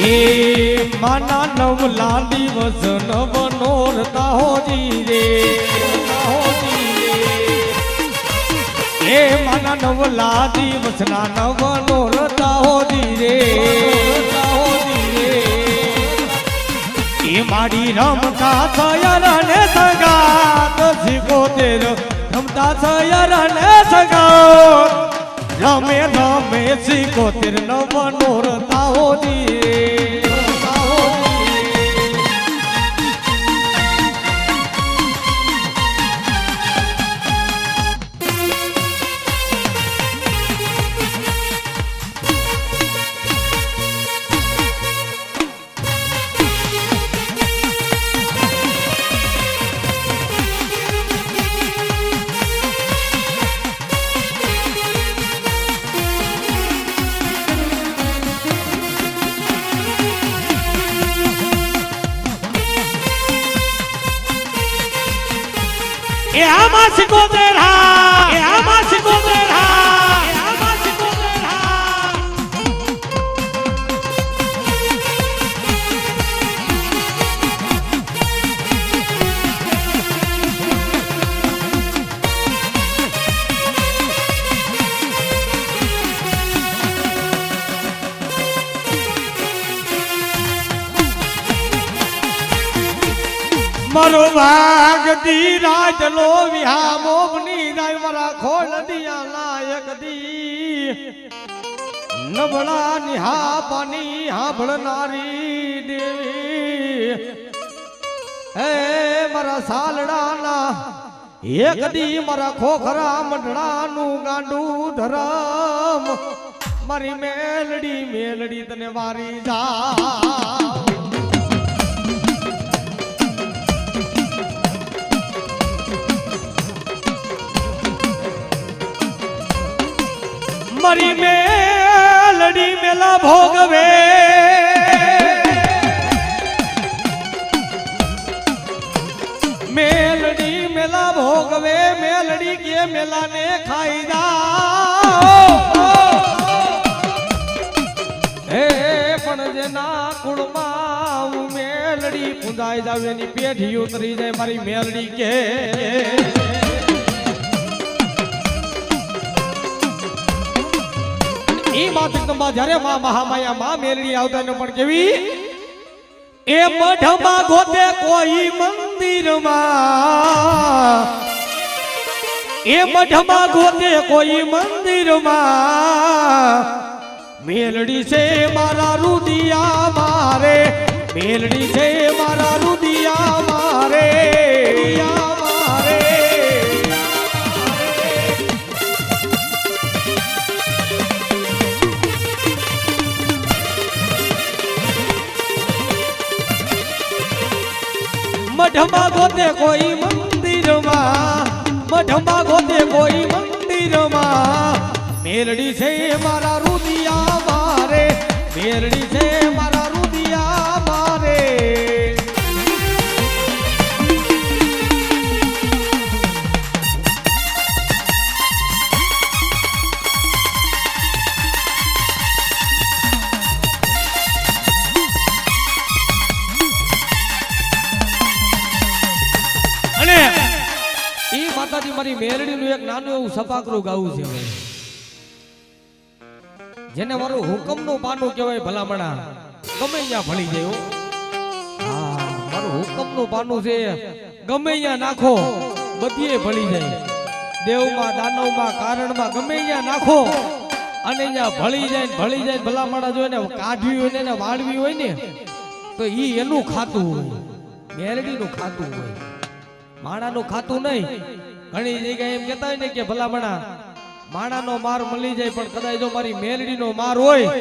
એ માના નવલા દિવસ નવ નોરતા હોજી રે એ માના નવલા દિવસ ના નવ નોરતા હોજી રે એ માડી રમતા થયર ને સગાત સિકોતેર રમતા થયર ને સગાત રમે રમે સિકોતેર નવ નોરતા હોજી એ આમાં સિકોતેર હા એ આમાં સિકોતેર હા એ આમાં સિકોતેર હા મારો ભાગ દી રાજ લો વિહા મોગની રાય મારા ખોલ દિયા લાયક દી નબળા નિહા પાની હાંભળનારી દેવી હે મારા સાલડાના એક દી મારા ખોખરા મંડળાનું ગાંડું ધરમ મારી મેલડી તને વારી જા મારી મેલડી મેલા ભોગવે મેલડી મેલા ભોગવે મેલડી કે મેલા ને ખાઈ જા હે પણ જેના કુળમાં મેલડી પૂંજાઈ જાવ એની પેઢી ઉતરી જાય મારી મેલડી કે ઈ વાત એકદમ જ્યારે માં મહામાયા માં મેલડી આવતા ને પણ કેવી એ મઢમાં ગોતે કોઈ મંદિરમાં એ મઢમાં ગોતે કોઈ મંદિરમાં મેલડી છે મારા રુદિયા મારે મેલડી છે મારા રુદિયા મારે મઢમાં ગોતે કોઈ મંદિરમાં મઢમાં ગોતે કોઈ મંદિરમાં મેલડી છે મારા રુદિયા મારે મેલડી છે મારા રુદિયા મારે મારી મેલડી નું એક નાનું એવું સપાકરું ગાવું છે જેને મારું હુકમ નું પાનું કહેવાય ભલામણા ગમે ત્યાં ભળી જાય હા મારું હુકમ નું પાનું છે ગમે ત્યાં નાખો બધીએ ભળી જાય દેવમાં દાનવમાં કારણમાં ગમે ત્યાં નાખો અને ત્યાં ભળી જાય ભલામણા જો એને કાઢવી હોય ને વાળવી હોય ને તો ઈ એનું ખાતું હોય મેલડી નું ખાતું હોય માણાનું ખાતું નહીં ઘણી જગ્યાએ એમ કહેતા હોય ને કે ભલામણા માણાનો માર મળી જાય પણ કદાચ જો મારી મેલડીનો માર હોય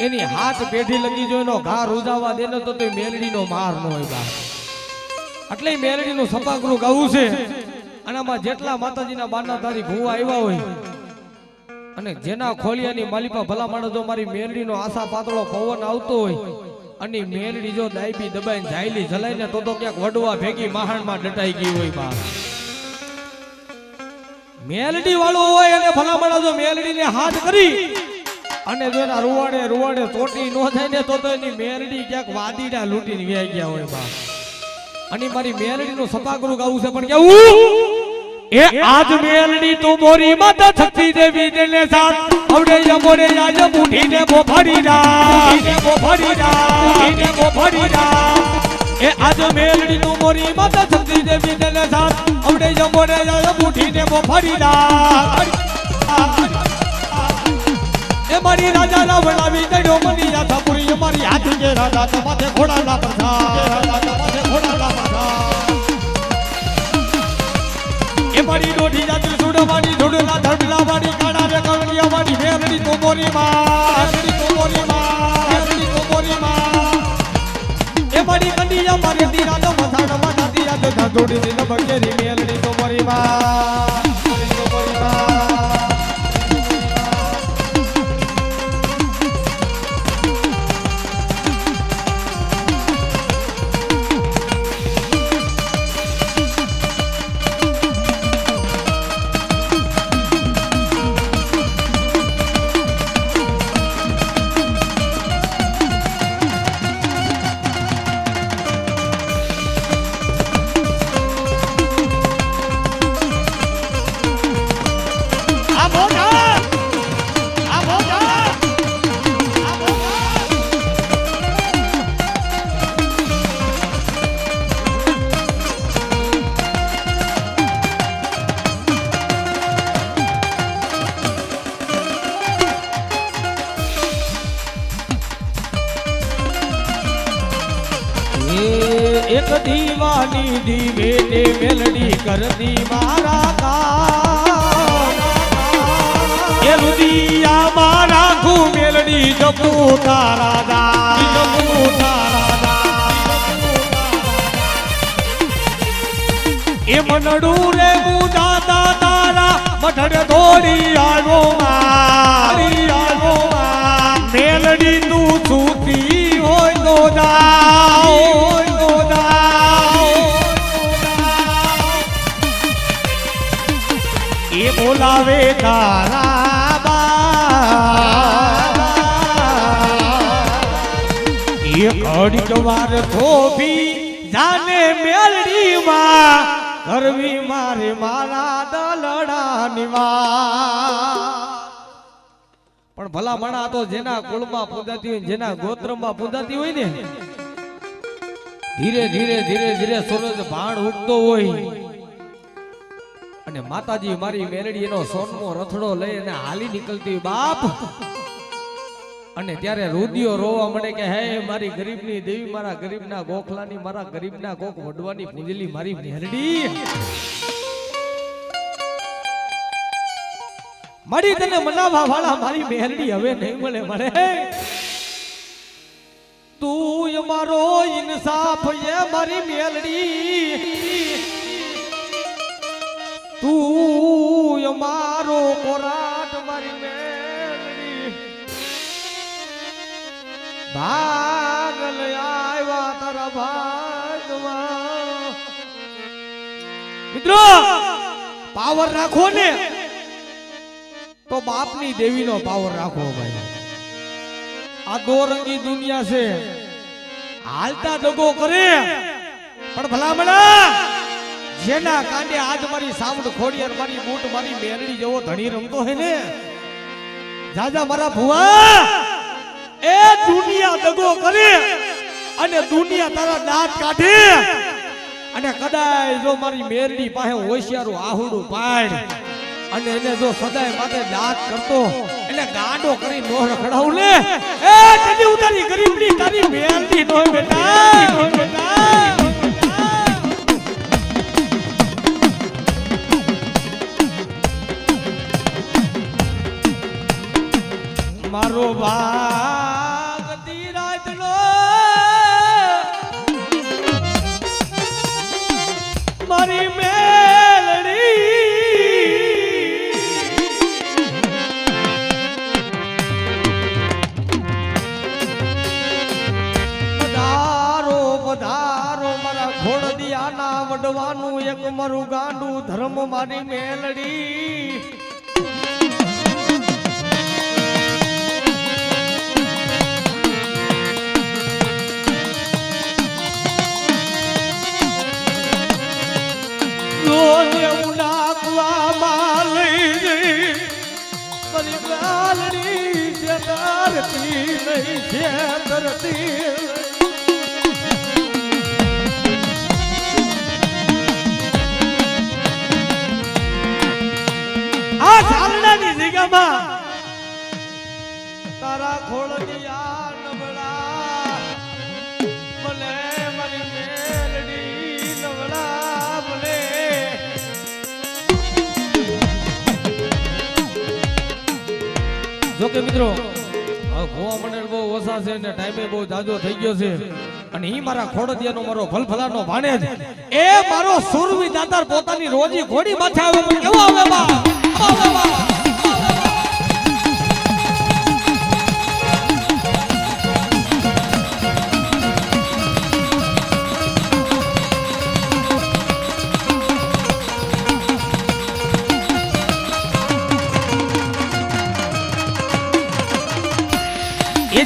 એની હાથ પેઢી લગી જો એનો ઘા રૂજાવા દેનો તો તે મેલડીનો માર ન હોય બા એટલે મેલડીનું સપાકરું ગાવું છે અને આમાં જેટલા માતાજીના બાનાધારી ભૂવા આવ્યા હોય અને જેના ખોલિયાની માલિપા ભલામણા જો મારી મેલડીનો આશા પાતળો પવન આવતો હોય અને મેલડી જો દાયબી દબાઈને જાયલી જલાઈને તો ક્યાંક વડવા ભેગી મહાણમાં ડટાઈ ગઈ હોય બા મેલડી વાળો હોય અને ભલામણા જો મેલડીને હાથ કરી અને જો એના રૂવાડે રૂવાડે ચોટી નો થાય ને તો એની મેરડી ક્યાંક વાદીડા લૂંટીને વ્યાઈ ગયા હોય બા. અને મારી મેરડી નું સપાકરું ગાવું છે પણ કેવું એ આજ મેરડી તું મોરી માતા શક્તિ દેવી દેને સાથ આવડે યમોરે આજ મુઠીને બોફાડી રા બોફાડી રા બોફાડી રા એ આજ મેરડી તું મોરી માતા શક્તિ દેવી દેને સાથ આવડે યમોરે આજ મુઠીને બોફાડી રા એ મારી રાજા રાવણાવી ગયો મની યાથા પુરી મારી હાથી કે રાજા તો માથે ઘોડાના પ્રથા રાજા તો માથે ઘોડાના પ્રથા એ મારી રોઢી જાતી સુડવાની ધુડલા ધડલાવાડી કાડા રે કવડિયાવાડી મેરડી તો મોરી માં મેરડી તો મોરી માં મેરડી તો મોરી માં એ મારી કંડિયા મારી દીરા તો મથાડ માથા દીરા તો ધોડી દિલ બગેરી મેરડી તો મોરી માં મેરડી તો મોરી માં એક દીવાની દીવે ને મેલડી કરતી મારા કામ એ રુદિયા મારા ખુ મેલડી જપુ તારા દા જપુ તારા દા એ મનડું રે મુદાતા તારા મઠડ દોડી આવ્યો મારી આવ્યો મેલડી તું છૂટી હોય તો જા એ બોલાવે તારા બા એ ઘડીક વાર થોભી જાને મેલડી માં કરવી મારે મારા દલડાની વાત પણ ભલા મણા તો જેના કુળમાં પૂજાતી હોય જેના ગોત્રમાં પૂજાતી હોય ને ધીરે ધીરે ધીરે ધીરે સૂરજ ભાણ ઉગતો હોય અને માતાજી મારી મેરડી એનો સોનમો રથડો લઈ અને હાલી નીકળતી બાપ અને ત્યારે રુદિયો રોવા મળે કે હે મારી ગરીબની દેવી મારા ગરીબના ગોખલાની મારા ગરીબના ગોખ વડવાની પૂજલી મારી મેરડી મારી તને મનાવા વાળા મારી મેરડી હવે નહીં મળે મળે તું મારો ઇન્સાફ એ મારી મેરડી તું અમારો કોરાટ મારી મેલડી ભાગલ આવ્યા તારા ભાગમાં મિત્રો પાવર રાખો ને તો બાપની દેવીનો પાવર રાખો ભાઈ આ દો રંગી દુનિયા છે હાલતા દગો કરે પણ ભલામણા જેના કાંડે આજ મારી સાઉન્ડ ખોડિયાર મારી બૂટ મારી મેરડી જેવો ધણી રમતો હે ને જાજા મારા ભુવા એ દુનિયા દગો કરે અને દુનિયા તારા દાંત કાઢે અને કદાચ જો મારી મેરડી પાસે હોશિયારું આહુડું પાડ અને એને જો સદાય માથે દાંત કરતો એટલે ગાંડો કરી નો રખડાવું લે એ તને ઉતારી ગરીબની તારી મેરડી નો બેટા મારો ભાગ ધીરાજનો મારી મેલડી પધારો પધારો મારા ઘોડદિયાના વડવાનું એક મારું ગાંડું ધર્મ મારી મેલડી રહી છે ધરતી આ ચાલનાની જગ્યામાં તારા ખોળની આ નબળા ભલે મારી મેલડી નબળા ભલે જો કે મિત્રો ગોવા મંડળ બહુ ઓછા છે ને ટાઈમે બહુ જાજો થઈ ગયો છે અને ઈ મારા ખોડદિયાનો મારો ભલભલાનો ભાણેજ એ મારો સુરવી દાતાર પોતાની રોજી ઘોડી માથે આવે પણ કેવો આવે બા આવે બા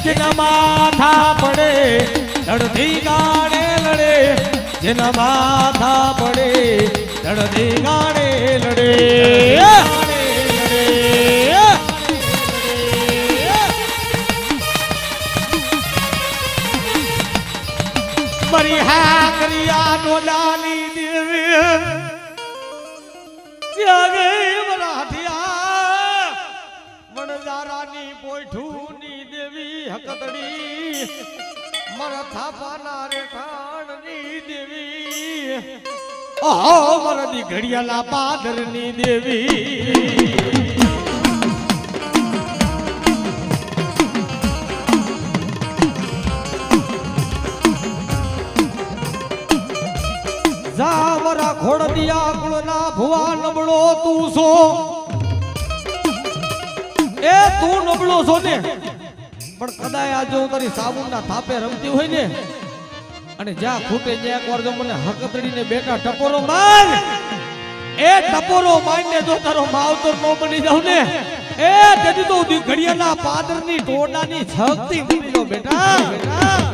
જેના માથા પડે લડતી ગાડે લડે જેના માથા પડે લડતી ગાડે લડે મારી હા કરિયા ડોલાની દેવી ત્યાગે મરાઠિયા વણજારાની પોઠુની દેવી હકતડી મારા થાપાના રે ઠાણની દેવી ઓહો મારા ઘડિયાલા પાદરની દેવી જા મારા ખોડદિયા કુળના ભુવા નબળો તું છો એ તું નબળો છો ને પણ કદાચ આ જો તારી સાબુના થાપે રમતી હોય ને અને જ્યાં ખૂટે ત્યાં એકવાર જો મને હકતડીને બેટા ટપોરો માર એ ટપોરો મારને જો તારો માવતર નો બની જાવ ને એ તેથી તો ઘડિયાના પાદરની ટોડાની શક્તિ બની જાવ બેટા બેટા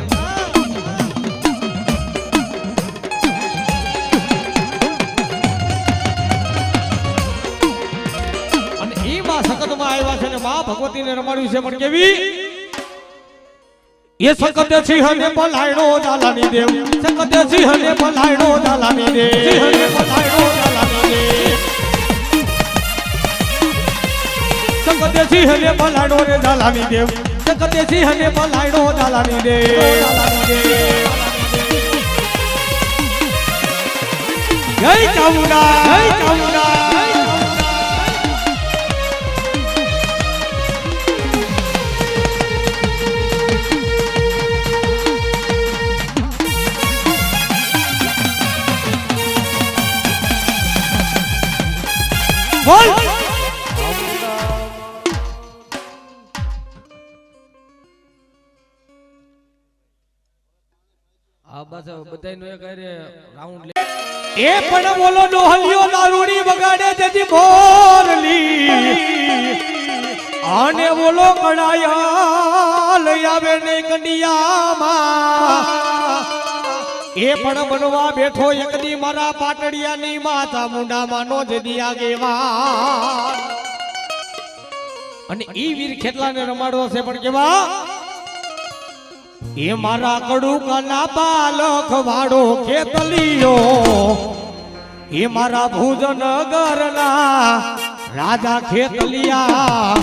સકતમાં આવ્યા છે ને માં ભગવતીને રમાડ્યું છે પણ કેવી એ સકત સિંહને પલાયણો ઝાલાની દેવ સકત સિંહને પલાયણો ઝાલાની દેવ સિંહને પલાયણો ઝાલાની દેવ સકત સિંહને પલાયણો રે ઝાલાની દેવ સકત સિંહને પલાયણો ઝાલાની દેવ જય ચામુંડા જય ચામુંડા બોલ આ બસ બધાયનો એક આરે રાઉન્ડ લે એ પણ બોલો ડોહલિયો દારૂડી બગાડે જેથી બોરલી આને બોલો કડાયા લઈ આવે ને કંડિયામાં એ પણ બનવા બેઠો એકદી મારા પાટડિયાની માતા મુંડામાંનો જદી આગેવાન અને ઈ વીર ખેતલાને રમાડવો છે પણ કેવા એ મારા કડુકાના બાલક વાડો ખેતલિયો એ મારા ભુજનગરના રાજા ખેતલિયા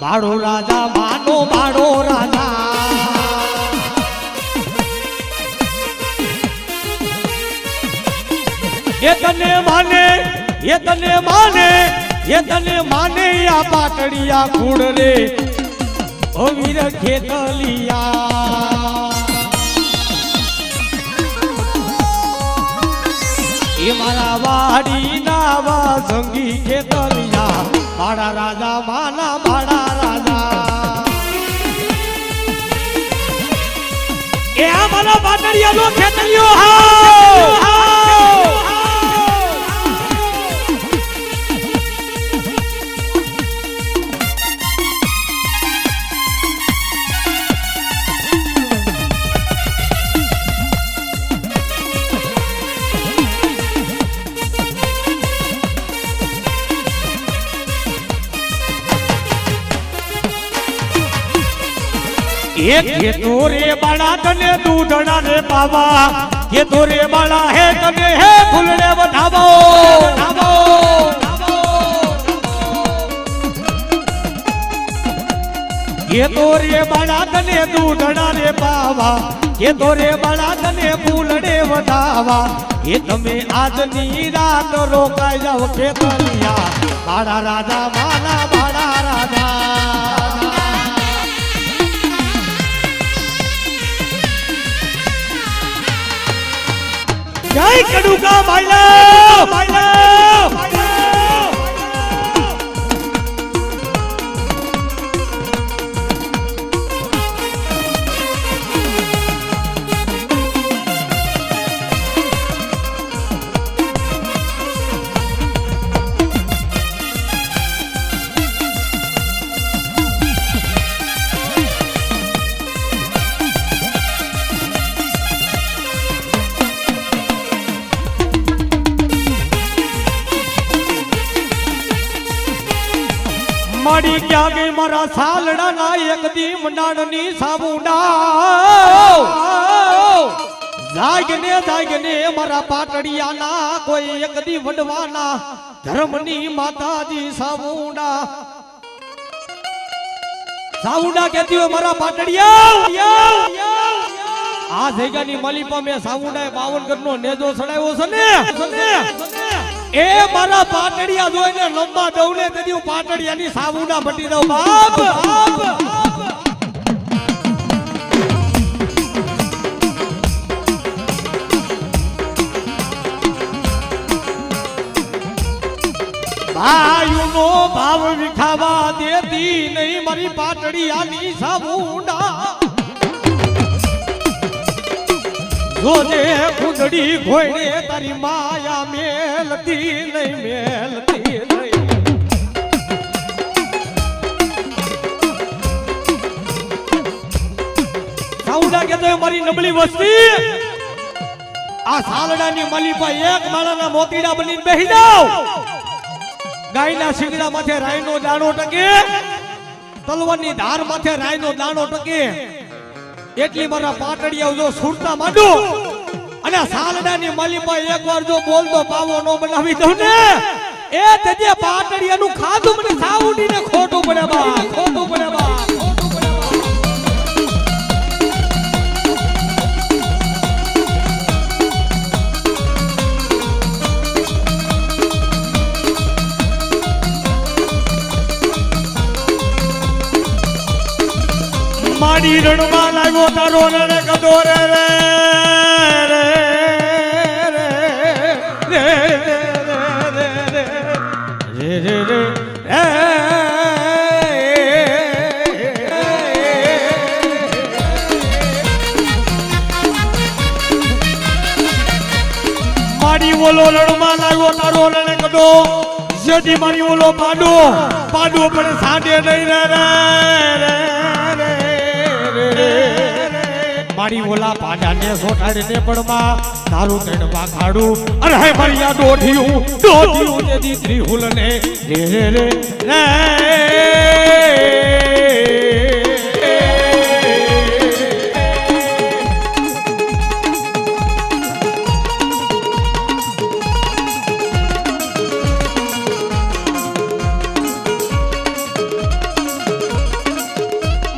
બાળો રાજા માનો બાળો રાજા એ તને માને એ તને માને એ તને માને આ પાટડિયા કુડ રે ઓ વીર ખેતલિયા એ મારા વાડી નાવા સંગી ખેતલિયા મારા રાજા માના મારા રાજા એ આ મારા પાટડિયા નો ખેતલિયો હા એક ખેતો રે બાળા તને દૂધડા રે પાવા ખેતો રે બાળા હે તને હે ફૂલડે વધાવો ખેતો રે બાળા તને દૂધડા રે પાવા ખેતો રે બાળા તને ફૂલડે વધાવા એ તમે આજની રાત રોકાઈ જાવ ખેતરિયા બાળા રાજા માના બાળા રાજા જય કડુકા ભાઈલા માડી ક્યાં ગઈ મારા સાલડા ના એક દી મંડાણની સાબુડા જાગને મારા પાટડિયા ના કોઈ એક દી વડવાના ધર્મની માતાજી સાબુડા કહેતી હોય મારા પાટડિયા આ જગ્યાની માલિપા મેં સાબુડાએ 52 ગઢનો નેજો સડાવ્યો છે ને એ મારા પાટડિયા જોઈને લંબા દઉં ને તેથી હું પાટડિયાની સાબુડા ભટી દઉં બાપ ભાઈઓનો ભાવ વિખાવા દેતી નહીં મારી પાટડિયાની સાબુડા જોજે કુંડળી ઘોડે તારી માયા મેલતી નહીં સાઉડા કેતો મારી નબળી વસ્તી આ સાલડાની માલિપા એક માળાના મોતીડા બનીને બેહી જાવ ગાયના શિંગડા માથે રાયનો દાણો ટકે તલવારની ધાર માથે રાયનો દાણો ટકે એટલી મારા પાટડિયા જો સુરતા માંડો અને સાલડાની માલિપા એકવાર જો બોલતો પાવો નો બનાવી દઉં ને એ તેજે પાટડિયાનું ખાધું મને સાઉડીને ખોટું પડે બા માડી રણમાં લાગ્યો તારો રે કદો રે માડી બોલો રણમાં લાગ્યો તારો રે કદો જેથી મારી બોલો પાડો પણ સાંજે નહીં રે મારી ઓલા પાડાને સોટાડીને પડમાં તારું તેડવા ખાડું અરે હે મારી આ દોઢિયું જે દીકરી હુલને રે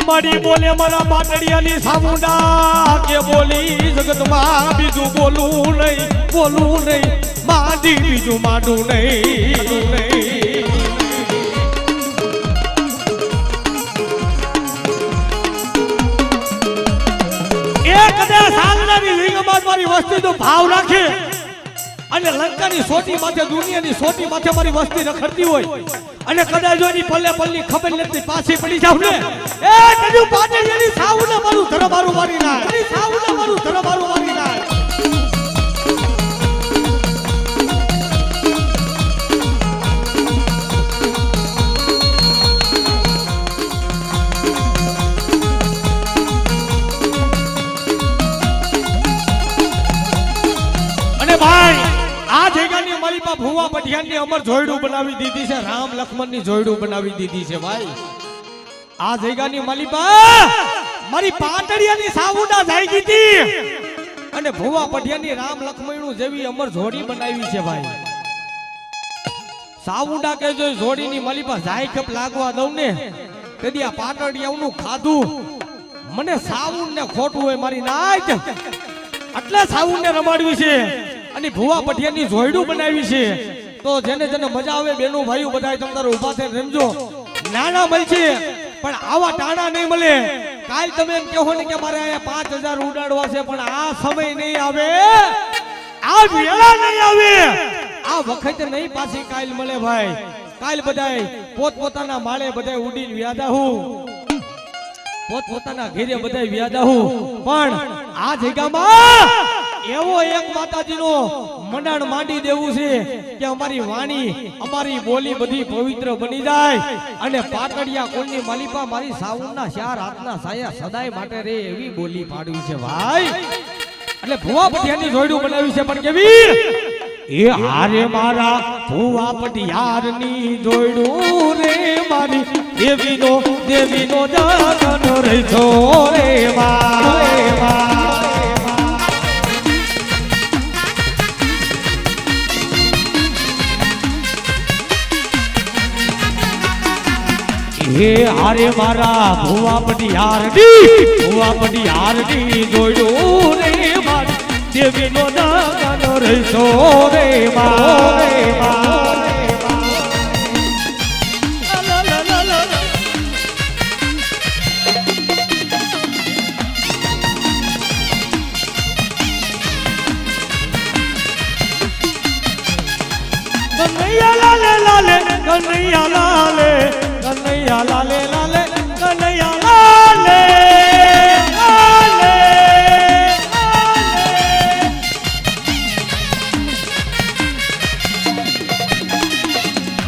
માડી બોલે મારા પાટડિયાની સામુંડા કે બોલી જગતમાં બીજું બોલું નહીં માડી બીજું માડું નહીં એક કદાચ સાલનાની લિંગમાં મારી વસ્તી તો ભાવ રાખે અને લંકાની સોટી માથે દુનિયાની સોટી માથે મારી વસ્તી રખડતી હોય અને કદાચ જો એની પલ્લે પલ્લી ખબર નથી પાછી પડી જાવ ને એ કજુ પાટડિયાની સાઉને મારું ધરમારું મારી નાખ અને ભાઈ આ જગ્યાની માલિપા ભુવા પઠિયાનની અમર જોયડું બનાવી દીધી છે રામ લક્ષ્મણની જોયડું બનાવી દીધી છે ભાઈ આ જગ્યાની માલિપા મારી પાટડિયાની સાવુડા જાય ગીતી અને ભુવા પઢિયાની રામ લક્ષ્મણનું જેવી અમર જોડી બનાવી છે ભાઈ સાવુડા કે જો જોડીની માલી પાસે જાય કપ લાગવા દઉં ને તેદી આ પાટડિયાનું ખાધું મને સાવુન ને ખોટું હોય મારી નાચ એટલે સાવુન ને રમાડવી છે અને ભુવા પઢિયાની જોયડું બનાવી છે તો જેને જેને મજા આવે બેનો ભાઈઓ બધાય તમારે ઊભા થઈને રમજો નાના મળશે પણ આવા ટાણા નહીં મળે કાલ તમે એમ કહો ને કે મારે અહીંયા 5000 ઉડાડવા છે પણ આ સમય નહીં આવે આ વેળા નહીં આવે આ વખત નહીં પાછી કાલ મળે ભાઈ કાલ બધાય પોતપોતાના માળે બધાય ઉડીને વ્યાદાહું પોતપોતાના ઘેરે બધાય વ્યાદાહું પણ આ જગ્યામાં એવો એક માતાજીનો મંડાણ માંડી દેવું છે કે અમારી વાણી અમારી બોલી બધી પવિત્ર બની જાય અને પાટડિયા કોઈની માલિપા મારી સાવનના 4 હાથના સાયા સદાય માટે રે એવી બોલી પાડવી છે ભાઈ એટલે ભુવા પઢિયાની જોડું બનાવી છે પણ કેવી એ હારે મારા ભુવા પઢિયારની જોડું રે મારી દેવીનો જાગન રે છો રે મા હે હારે મારા ભુવા પઢિયારની જોડું રે મારી દેવીનો જાગન રે છો રે મા કનૈયા લાલે કનૈયા લાલે લાલે કનૈયા લાલે લાલે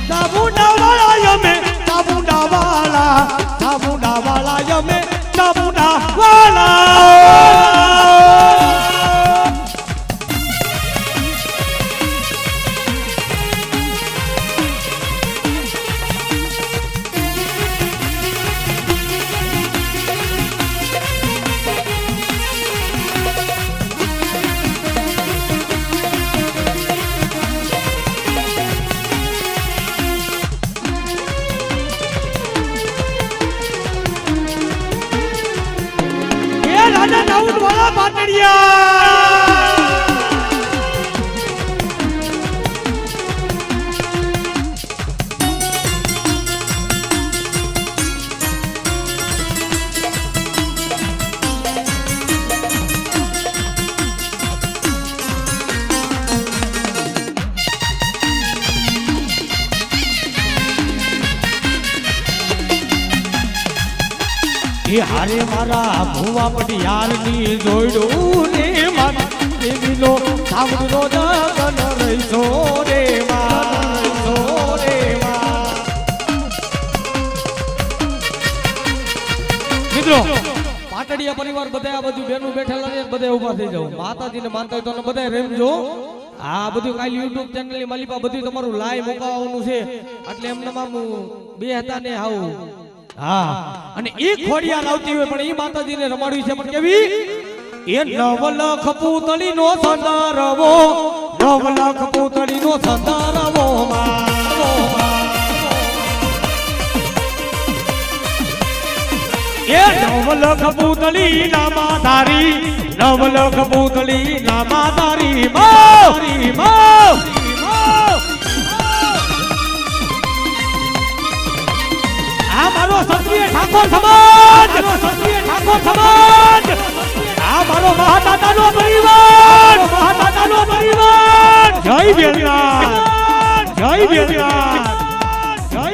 સાબુડા વાળા યમે સાબુડા વાળા યમે સાબુડા વાળા રાજા દાઉદ વાળા પાટડિયા એ હારે મારા ભુવા પઢિયારની જોડું રે મારી દેવીનો સાવડનો જાગન રહીશો રે મિત્રો પાટડિયા પરિવાર બધા આ બધું બેનું બેઠેલા ને બધા ઊભા થઈ જાવ માતાજીને માનતા હોય તો બધા રેમજો આ બધું કાલે YouTube ચેનલ ની માલિપા બધું તમારું લાઈવ મુકાવવાનું છે એટલે એમને બે હતા ને આવું હા અને એ ખોડિયાર આવતી હોય પણ એ માતાજીને રમાડવી છે પણ કેવી એ નવલખ પૂતળીનો સંદારવો નવલખ પૂતળીનો સંદારવો એ નવલખ પૂતળી નામાધારી નવલખ પૂતળી નામાધારી મારી મારો ક્ષત્રિય ઠાકોર સમાજ આ મારો મહાદાદાનો પરિવાર જય વેલનાથ જય વેલનાથ જય વેલનાથ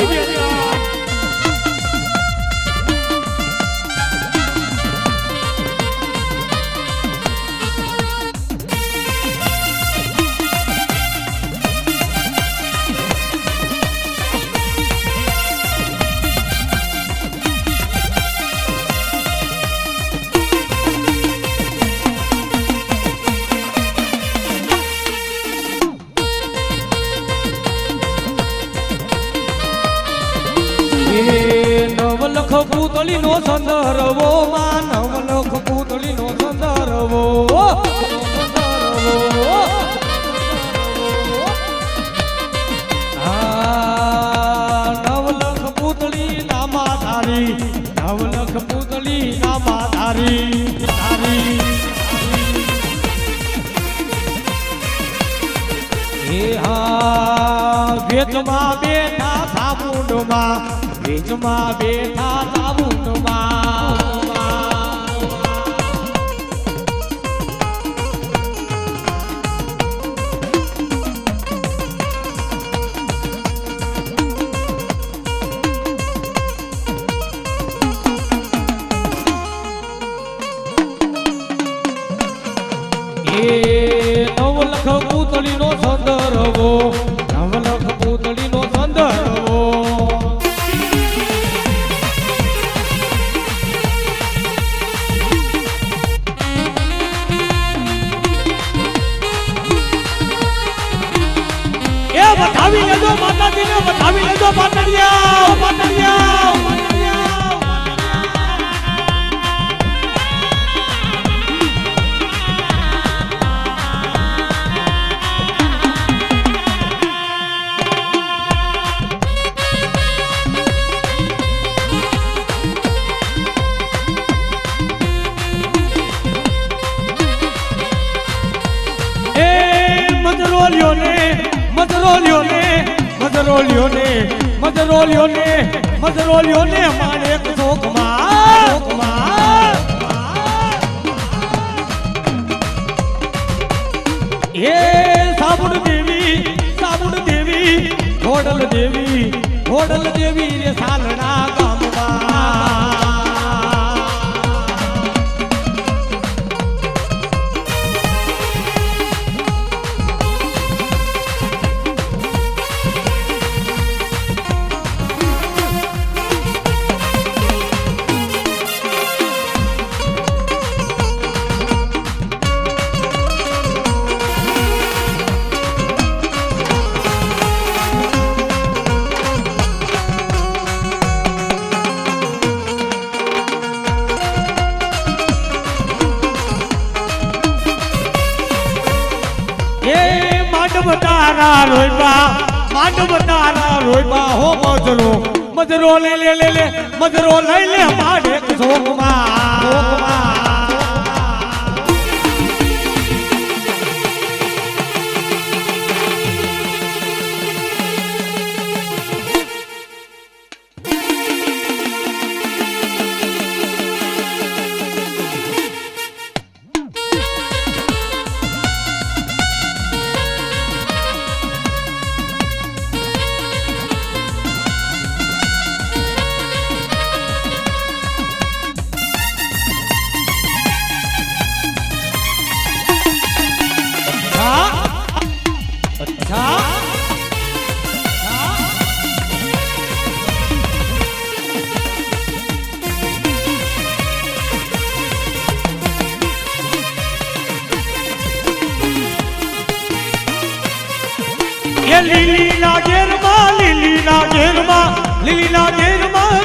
નવલખ પૂતળીનો સંદર્ભો માં નવલખ પૂતળીનો સંદર્ભો નવલખ પૂતળી નામા તારી નવલખ પૂતળી નામા તારી તારી એ હા વેચમાં બેઠા સાબુંડમાં વેચમાં બેઠા સાબુંડમાં નવલખ પૂતળીનો સંદર્ભો નવલખ પૂતળીનો સંદર્ભો એ બતાવી લેજો માતાજીને બતાવી લેજો પાટણિયા પાટણિયા મજરોલિયો ને મારે શોકમાં એ સાબુડ દેવી ઘોડલ દેવી રે સાલણા ગામમાં માંડવ તારા રોયબા હો મજરો લે મજરો લઈ લે માડે શોકમાં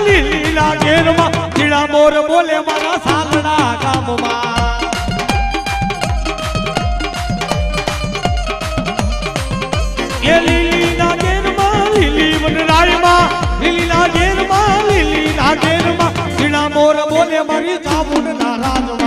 લીલીના ઘેરમાં લીલા મોર બોલે મારા સાલડા ગામમાં એ લીલીના ઘેરમાં લીલી વનરાયમાં લીલીના ઘેરમાં લીલા મોર બોલે મારી ચામુંડના રાજમાં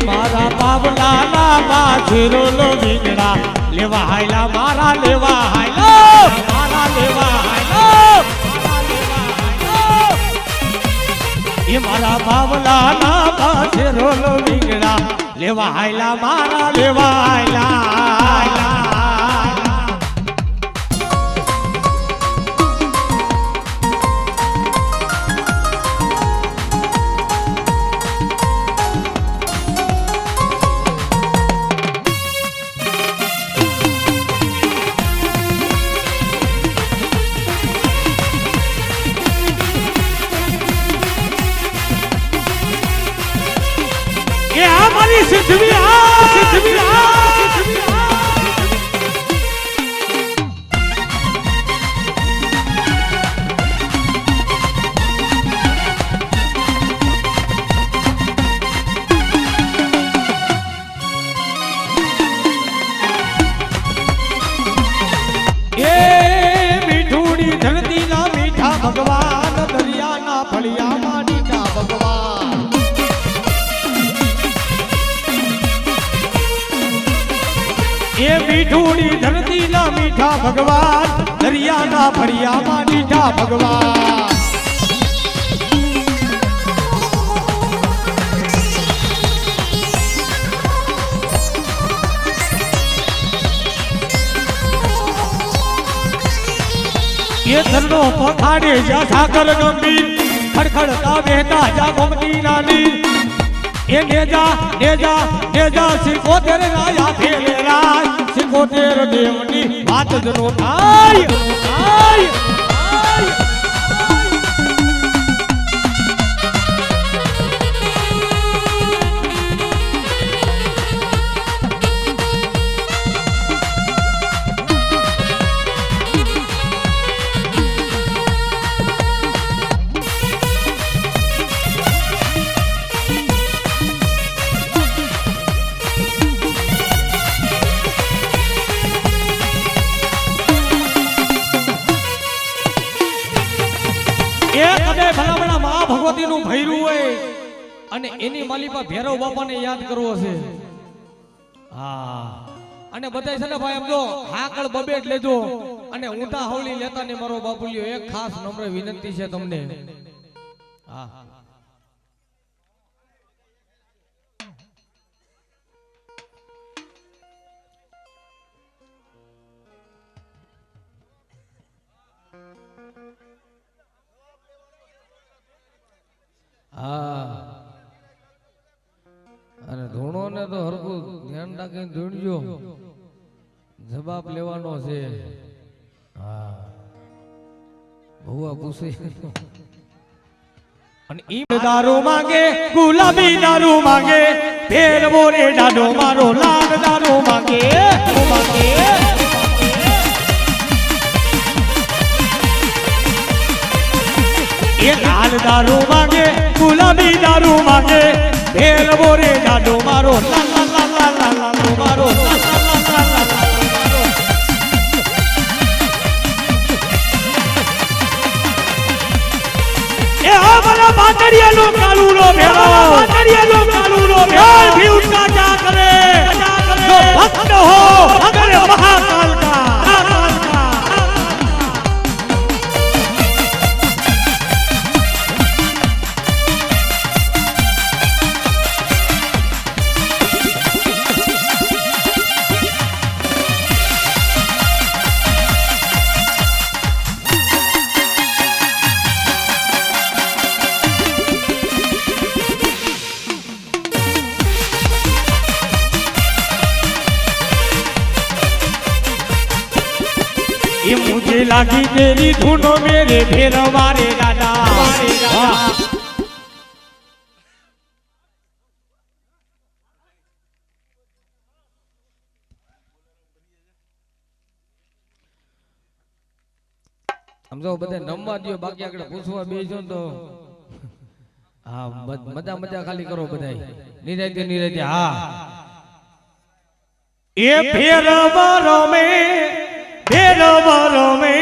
મારા બાબલાના બાજરો લો વીંગડા લેવા હાયલા મારા લેવા હાયલો એ મારા બાબલાના બાજરો લો વીંગડા લેવા હાયલા મારા લેવા હાયલા સિદ્ધવી મીઠુડી ધરતી ના મીઠા ભગવાન દરિયાના ફળિયામાં નીઠા ભગવાન એ મીઠુડી ધરતી ના મીઠા ભગવાન દરિયાના ફળિયામાં નીઠા ભગવાન એ ધરનો પખાડે જ્યાં સાગર ગંભીર ખડખડતા વહેતા જ્યાં ગોમતી નાની એ નેજા સિકોતેર રાયા ફેલે રાય સિકોતેર દેવની વાત જનો થાય ભલામણા મા ભગવતી નું ભૈરું હોય અને એની માલિપા ભૈરવ બાપાને યાદ કરવો છે હા અને બધાય છે ને ભાઈ એમ જો હાકળ બબેટ લેજો અને ઊંધા હવલી લેતા ને મારો બાપુલિયો એક ખાસ નમ્ર વિનંતી છે તમને હા હા અને ધૂણો ને તો હરકું ધ્યાન રાખીને ધૂણજો જવાબ લેવાનો છે હા ભુવા પૂછે અને ઈ દારૂ માંગે ગુલાબી દારૂ માંગે ફેર બોરે ડાડો મારો લાગ દારૂ માંગે એ લાલ દારૂ માંગે ગુલાબી દારૂ માંગે ફેર બોરે ડાડો મારો લા લા લા લા લા લા મારો લા લા લા લા લા એ આ બરા બાટડિયાનો કાલુનો ભેળો બાટડિયાનો કાલુનો ભેળ ભી ઉઠા જા કરે જો ભક્ત હો અગર મહાકાલ કા ये मुझे लागी तेरी धुनो मेरे भेर मारे दादा સમજો બધા નમવા દો બાકી આગળ પૂછવા બેસો તો હા મજા મજા ખાલી કરો બધા નિરાતે હા એ ફેર મારો મે ભેરવો રમે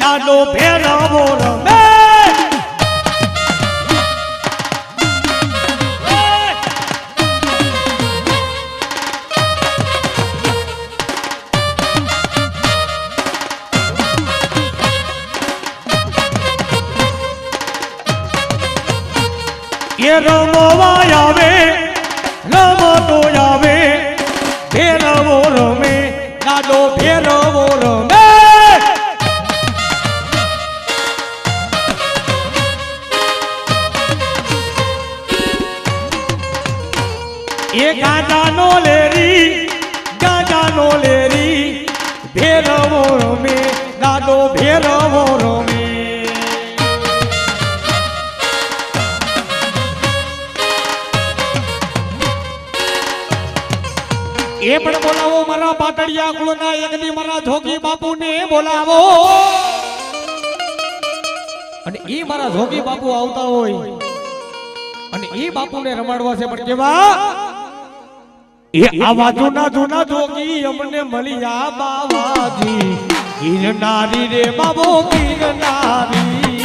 દાદો ભેરવો રમે એ રમવા આવે રમતો આવે ભેરવો રમે દાદો ભેરવો રમે એ ગાડાનો લેરી ભેરવો રમે દાદો ભેરવો રમે એ પણ બોલાવો મારા પાટડિયા કુળના એકદી મારા જોગી બાપુને બોલાવો અને ઈ મારા જોગી બાપુ આવતા હોય અને ઈ બાપુને રમાડવા છે પણ કેવા એ આવા જૂના જોગી અમને મળ્યા બાવાજી ગિરનારી રે બાબો ગિરનારી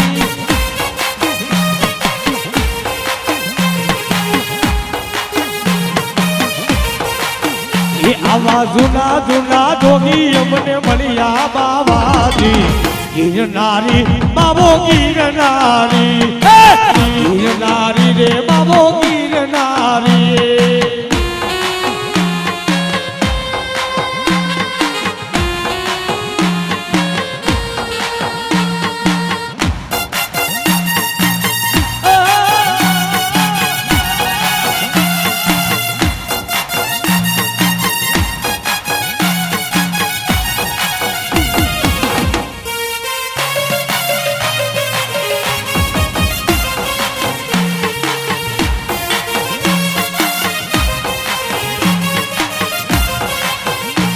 એ આવા જૂના જોગી અમને મળ્યા બાવાજી ગિરનારી બાબો ગિરનારી ગિરનારી રે બાબો ગિરનારી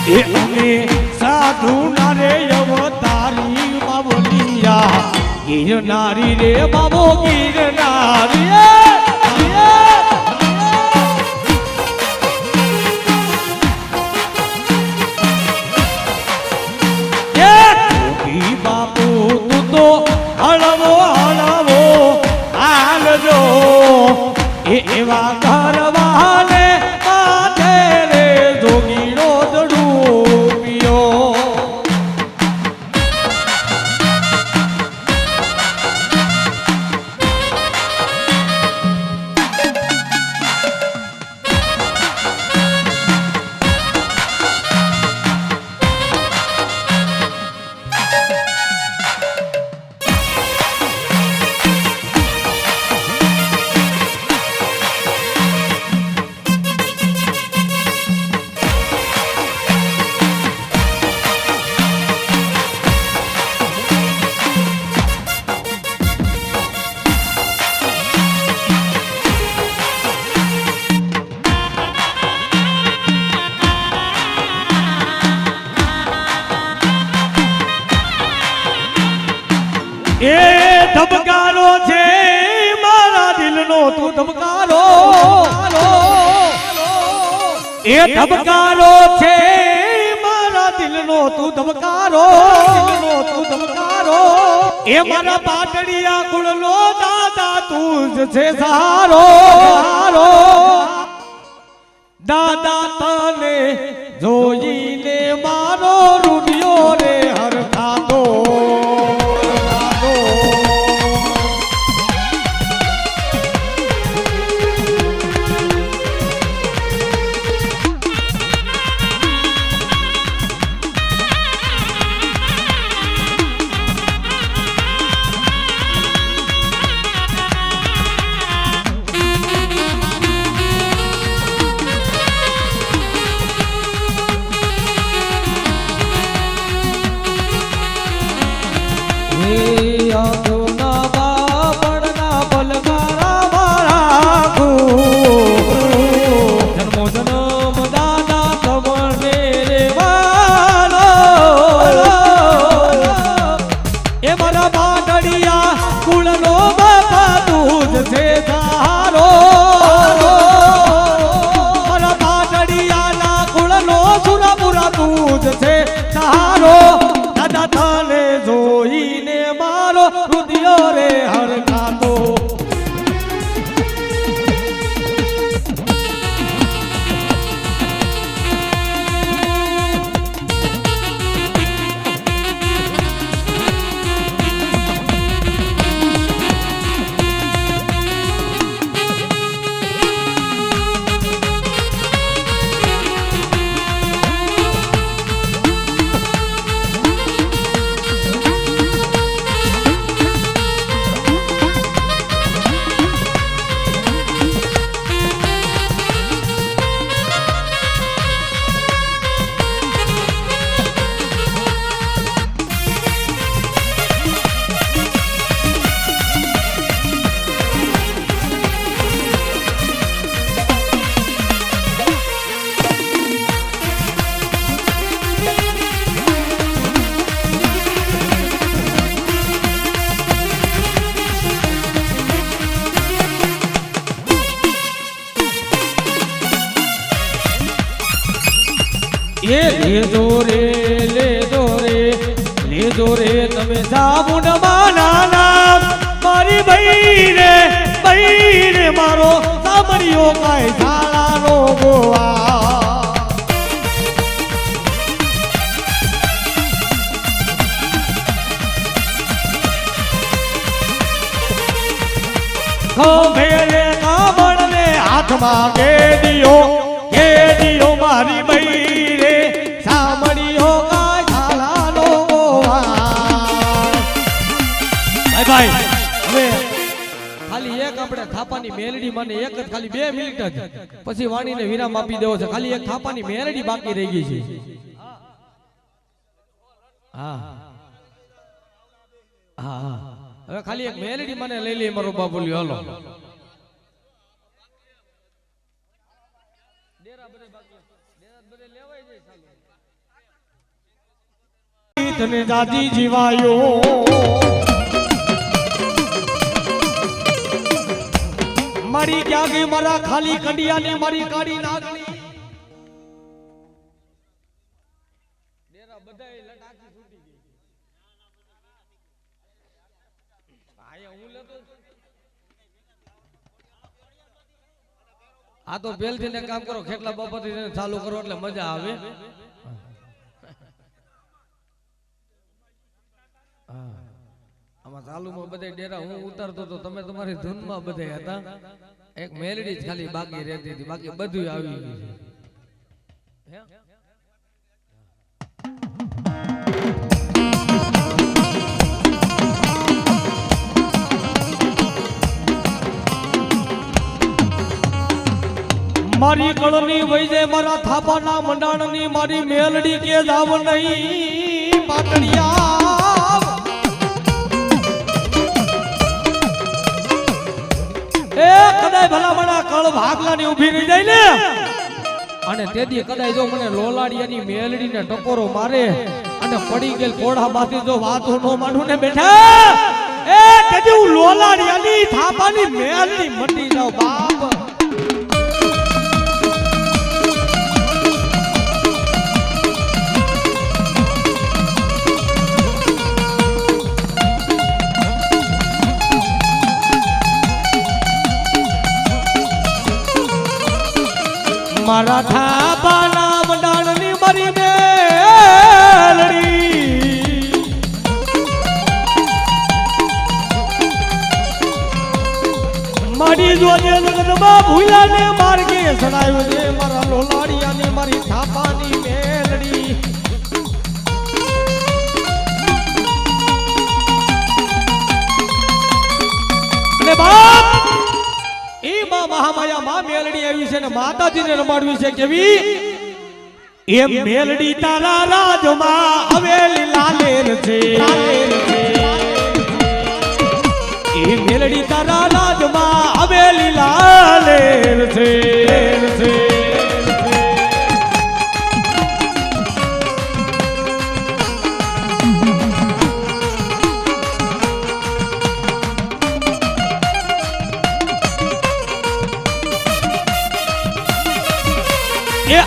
એ અમે સાધુ નારે અવતારી બાબલિયા ગિરનારી રે બાબો ગિરનારી બાપુ તું તો હળવો હાલજો એ એવા ઘરવાલે માથે રે જોગીનો એ ધબકારો છે મારા દિલનો તું ધબકારો એ ધબકારો છે મારા દિલનો તું ધબકારો એ મારા પાટડિયા કુળનો દાદા તું જ છે સહારો દાદા તને જોઈને મારો રૂડિયો રે હરખાતો એ લેજો રે તમે સાબુનમાં નામ મારી બઈ રે મારો સાંભળ્યો કાંઈ શાળાનો ગોવા ભેલે કામણને હાથમાં કેડીઓ મારી બઈ રે સાંભળ્યો કાંઈ શાળાનો ગોવા ભાઈ હવે ખાલી એક આપણે થાપાની મેલડી મને એક જ ખાલી 2 મિનિટ જ પછી વાણીને વિરામ આપી દેવો છે ખાલી એક થાપાની મેલડી બાકી રહી ગઈ છે હા હા હવે ખાલી એક મેલડી મને લઈ લે મારો બાબુલી હાલો તને દાદી જીવાયો મારી ક્યાં ગઈ મારા ખાલી કંડિયાની મારી કાઢી નાખી ડેરા બધાય લટાકી છૂટી ગઈ આયા હું લેતો આ તો બેલથી ને કામ કરો ખેટલા બાપાથી ચાલુ કરો એટલે મજા આવે આમાં ચાલુમાં બધા ડેરા હું ઉતારતો તો તમે તમારી ધૂનમાં બધા હતા એક મેલડી જ ખાલી બાકી રહેતી હતી બાકી બધું આવી ગયું છે મારી કળની વૈજે મારા થાપાના મંડાણની મારી મેલડી કે જાવ નહીં પાટણિયા એ કદાય ભલામણા કળ ભાગલાની ઊભી રહી જાય ને અને તેદી કદાય જો મને લોલાડિયાની મેલડીને ટકોરો મારે અને પડી ગયેલ કોઢામાંથી જો વાતો નો માનું ને બેઠા એ તેદી હું લોલાડિયાની થાપાની મેલડી મટી જાવ બાપ મારા થાપાના મંડાણની મારી મેલડી મારી જોજે જગતમાં ભૂલાને માર્ગે સડાયો છે મારા લોલાડિયાની મારી થાપાની મેલડી અને બાપ મહામાયા માં મેલડી આવી છે ને માતાજીને રમાડવી છે કેવી એ મેલડી તારા રાજમાં હવેલી લાલેર છે એ મેલડી તારા રાજમાં હવેલી લાલેર છે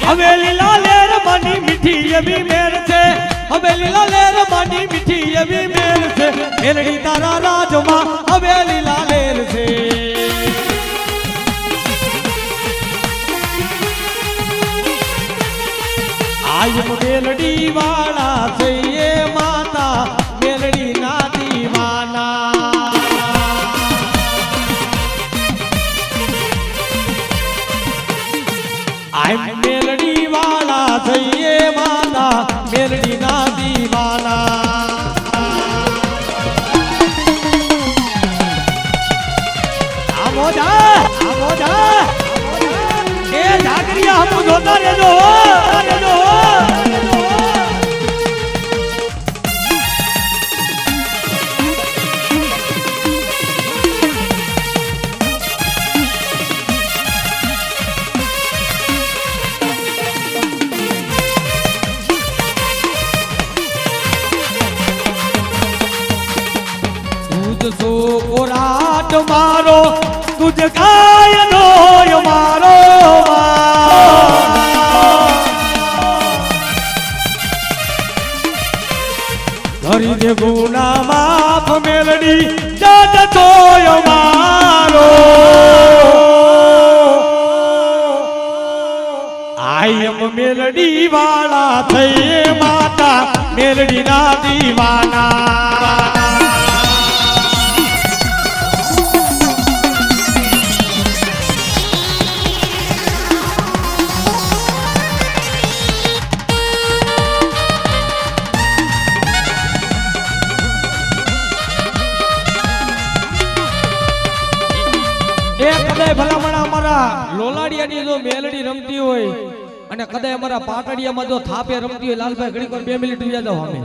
હવેલી લાલેર માની મીઠી એવી મેર છે હવેલી લાલેર માની મીઠી એવી મેર છે મેલડી તારા રાજમાં હવેલી લાલેર છે આય મેલડી વાળા છે એ માતા મેલડી ના દીવાના આય મેલડી વાળા થઈએ માતા મેલડી ના દીવાના આમો જા એ જાગરિયા હમ જોતા રહેજો કોરાટ મારો તુજ કાયનો મારો કરી દે ગુના માફ મેલડી દાદ તોય મારો આઈ એમ મેલડી વાળા થઈ માતા મેલડી ના દીવાના કદાય ભલામણા અમારા લોલાડિયાની જો મેલડી રમતી હોય અને કદાય અમારા પાટડિયામાં જો થાપે રમતી હોય લાલભાઈ ઘડીક વાર 2 મિનિટ ઉભા જાવ અમે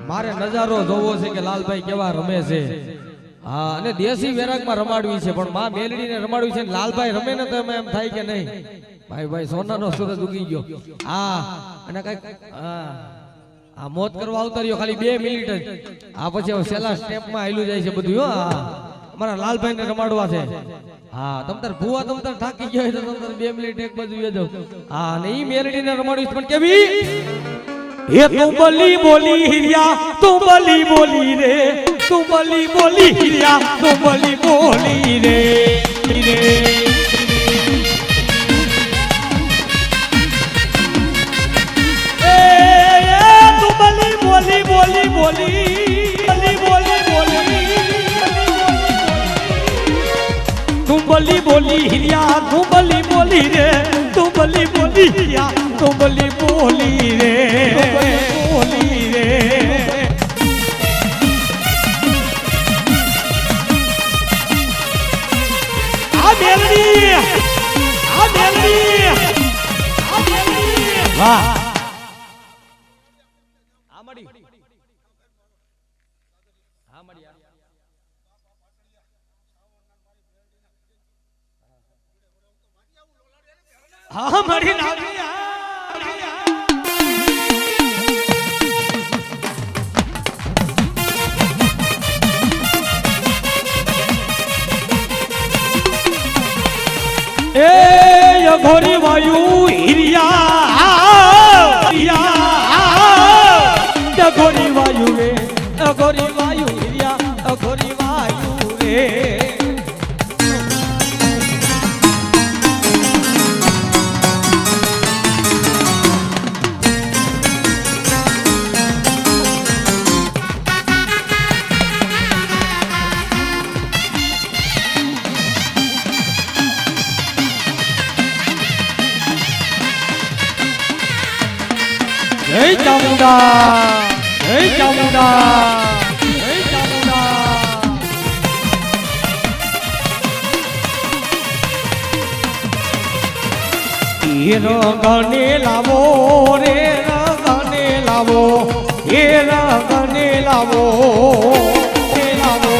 મારે નજારો જોવો છે કે લાલભાઈ કેવા રમે છે હા અને દેશી વેરાગમાં રમાડવી છે પણ માં મેલડીને રમાડવી છે લાલભાઈ રમે ને તો એમ થાય કે નહીં ભાઈ ભાઈ સોનાનો સૂરજ ઉગી ગયો હા અને કઈક હા આ મોત કરવા આવતા રહ્યો ખાલી 2 મિનિટ જ આ પછી છેલ્લા સ્ટેપમાં આયલું જાય છે બધું હા અમારા લાલભાઈ ને રમાડવા છે હા તમતાર ભૂવા તમતાર થાકી ગયો હોય તો તમતાર 2 મિનિટ એક બાજુ વેજો હા અને ઈ મેલડી ને રમાડવી પણ કેવી એ તું બલી બોલી હિરિયા તું બલી બોલી રે તું બલી બોલી હિરિયા તું બલી બોલી રે તું બલી બોલી બોલી બોલી તું બલી બોલી હિરિયા તું બલી બોલી રે તું બલી બોલી હિરિયા તું બલી બોલી રે બોલી રે આ મેલડી વાહ આ મડી હા મળી નાખી એ ઘોરી વાયુ હિરિયા ઘોરી વાયુ રે ઘોરી વાયુ હિરિયા ઘોરી વાયુ રે જય ચામુંડા જય ચામુંડા જય ચામુંડા એ રંગને લાવો રે રંગને લાવો એ રંગને લાવો લાવો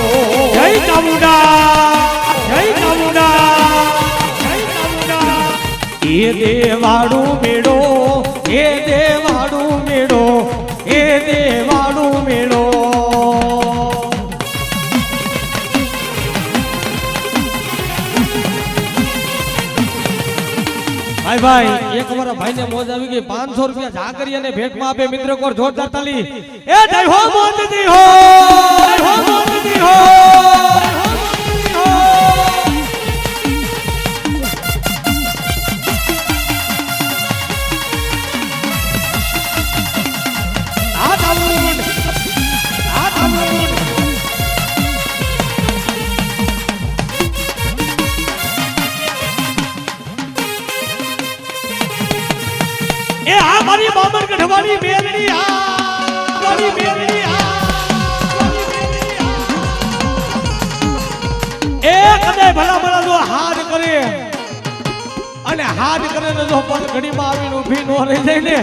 જય ચામુંડા જય ચામુંડા જય ચામુંડા એ દેવાડું મેળો એ દેવાડું મેળો એ દેવાડું મેળો ભાઈ ભાઈ એક અમારા ભાઈને મોજ આવી ગઈ 500 રૂપિયા ઝાકરી અને ભેટમાં આપે મિત્ર કોર જોરદાર તાલી એ જય હો મોદદી હો જય હો મોદદી હો એ આ મારી બાબર ગઢવાની મેલડી આ મારી મેલડી આ એ કદાય ભલા ભલા જો હાથ કરે અને હાથ કરે ને જો પર ઘડીમાં આવીને ઊભી નો રહી જાય ને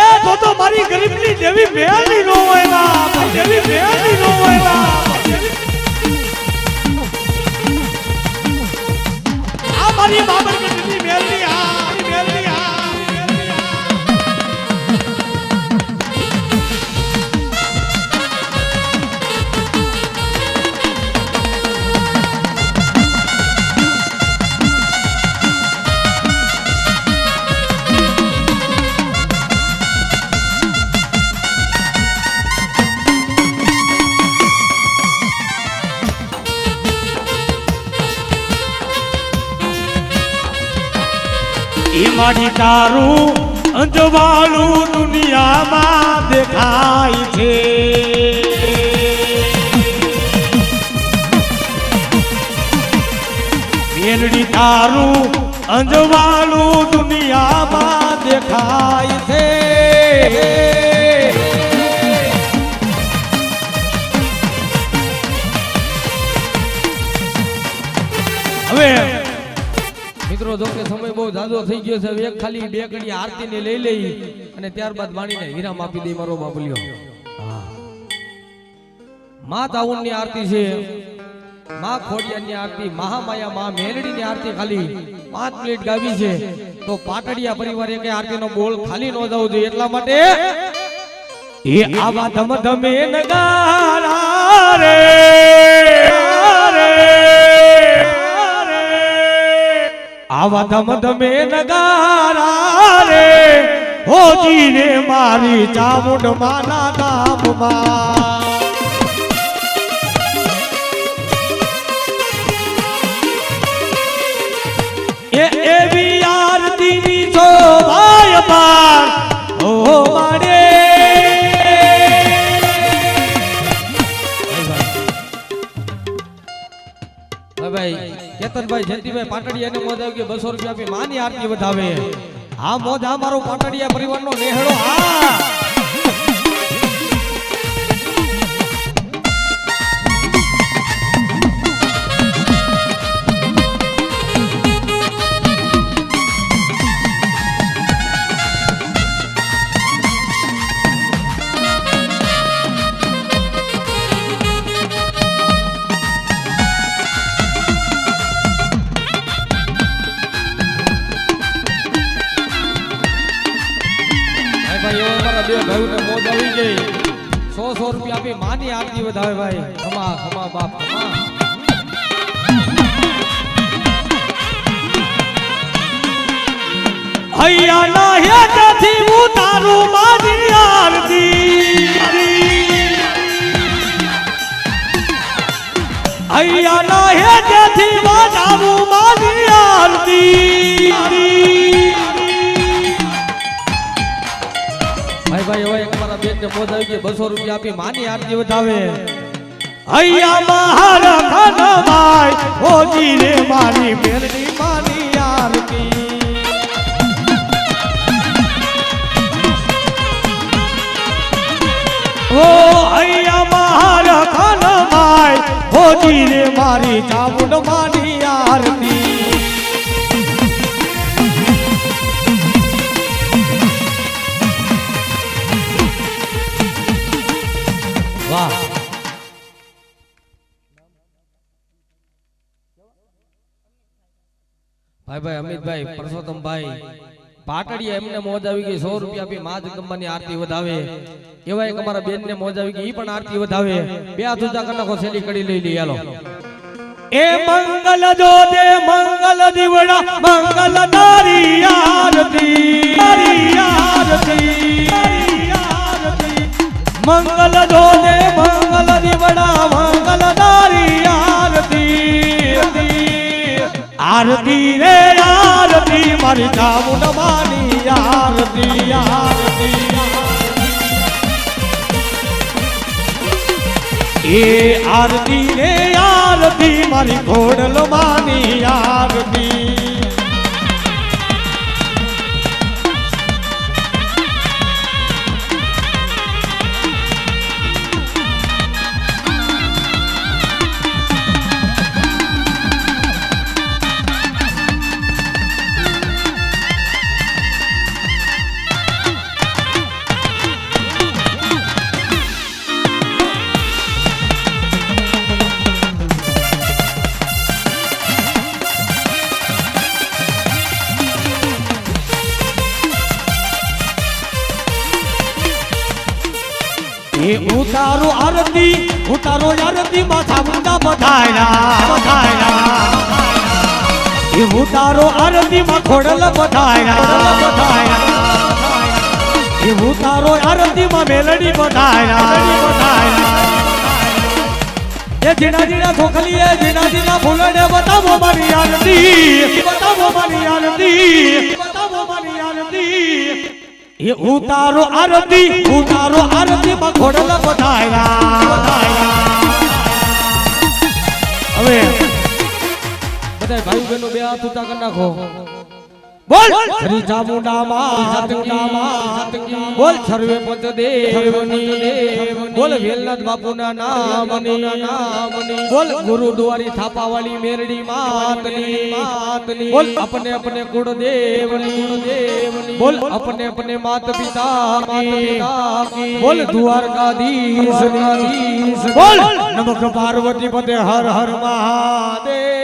એ તો મારી ગરીબની દેવી મેલડી નો હોય બા દેવી મેલડી નો હોય બા આ મારી બાબર ગઢની મેલડી આ મેલડી આ મારી તારું અંજવાળું દુનિયામાં દેખાય છે મેલડી તારું અંજવાળું દુનિયામાં દેખાય છે હવે મિત્રો જો કે સમય બહુ જાજો થઈ ગયો છે એક ખાલી બે ઘડી આરતી ને લઈ લઈ અને ત્યારબાદ વાણીને વિરામ આપી દે મારો બાબુલિયો માં તાઉન ની આરતી છે માં ખોડિયાર ની આરતી મહામાયા માં મેલડી ની આરતી ખાલી 5 મિનિટ ગાવી છે તો પાટડિયા પરિવારે કે આરતી નો બોલ ખાલી ન જવું જોઈએ એટલા માટે એ આવા ધમ ધમે નગારા રે આવા ધમ ધમે નગારા રે હોજી રે મારી ચામુંડ માના ધામમાં એવી આરતી ની શોભાય પાર ઓ મારે ભાઈ કેતનભાઈ જયંતિભાઈ પાટડિયાને મોજ આવી ગયો 200 રૂપિયા આપી માની આરતી વધાવે આ મોજ આ મારો પાટડિયા પરિવારનો નેહળો હા બે ભાઈઓને મોજ આવી ગઈ 100 રૂપિયા આપી માની આરતી વધાવે ભાઈ ખમા ખમા બાપ ખમા હૈયા ના હેઠથી ઉતારું માની આરતી હૈયા ના હેઠથી ઉતારું માની આરતી ભાઈ હવે અમારા બેન ને મોજ આવી ગઈ 200 રૂપિયા આપી માની આરતી વધાવે હૈયા મહારા ખાના ભાઈ હોજી રે મારી મેલડી માની આરતી ઓ હૈયા મહારા ખાના ભાઈ હોજી રે મારી ચામુંડ માની આરતી વાહ ભાઈ અમિતભાઈ પરસોત્તમભાઈ પાટડિયા એમને મોજ આવી ગઈ 100 રૂપિયા આપી મા જગદંબાની આરતી વધાવે એવા એક અમારા બેન ને મોજ આવી ગઈ ઈ પણ આરતી વધાવે બે હાથ ઊંચા કરી નાખો સેલી કડી લઈ લી હાલો એ મંગલ જો દે મંગલ દીવડા મંગલ તારી આરતી મંગલ જો દે મંગલ દીવડા મંગલ તારી આરતી રે આરતી મારી ચામુંડ માની આરતી એ આરતી રે આરતી મારી ખોડલ માની આરતી એ ઉતારો આરતી માથા મુંડા બધાયરા એ ઉતારો આરતી માં ખોડલ બધાયરા એ ઉતારો આરતી માં મેલડી બધાયરા એ જીણા જીણા ખોખલી એ જીણા જીણા ફૂલડે બતાવો મારી આરતી એ ઉતારો આરતી માં ખોડલા બધાયા હવે બધા ભાઈ બહેનો બે હાથ ઊંચા કરી નાખો. બોલ શ્રી ચામુંડા માત કી બોલ સર્વે પંચદેવની બોલ વેલનાથ બાપુના નામની બોલ ગુરુદ્વારી થાપાવાળી મેરડી માતની બોલ अपने अपने कुलदेवनी बोल अपने अपने माता पिता की बोल द्वारकाधीश बोल નમઃ પાર્વતી પતે હર હર મહાદેવ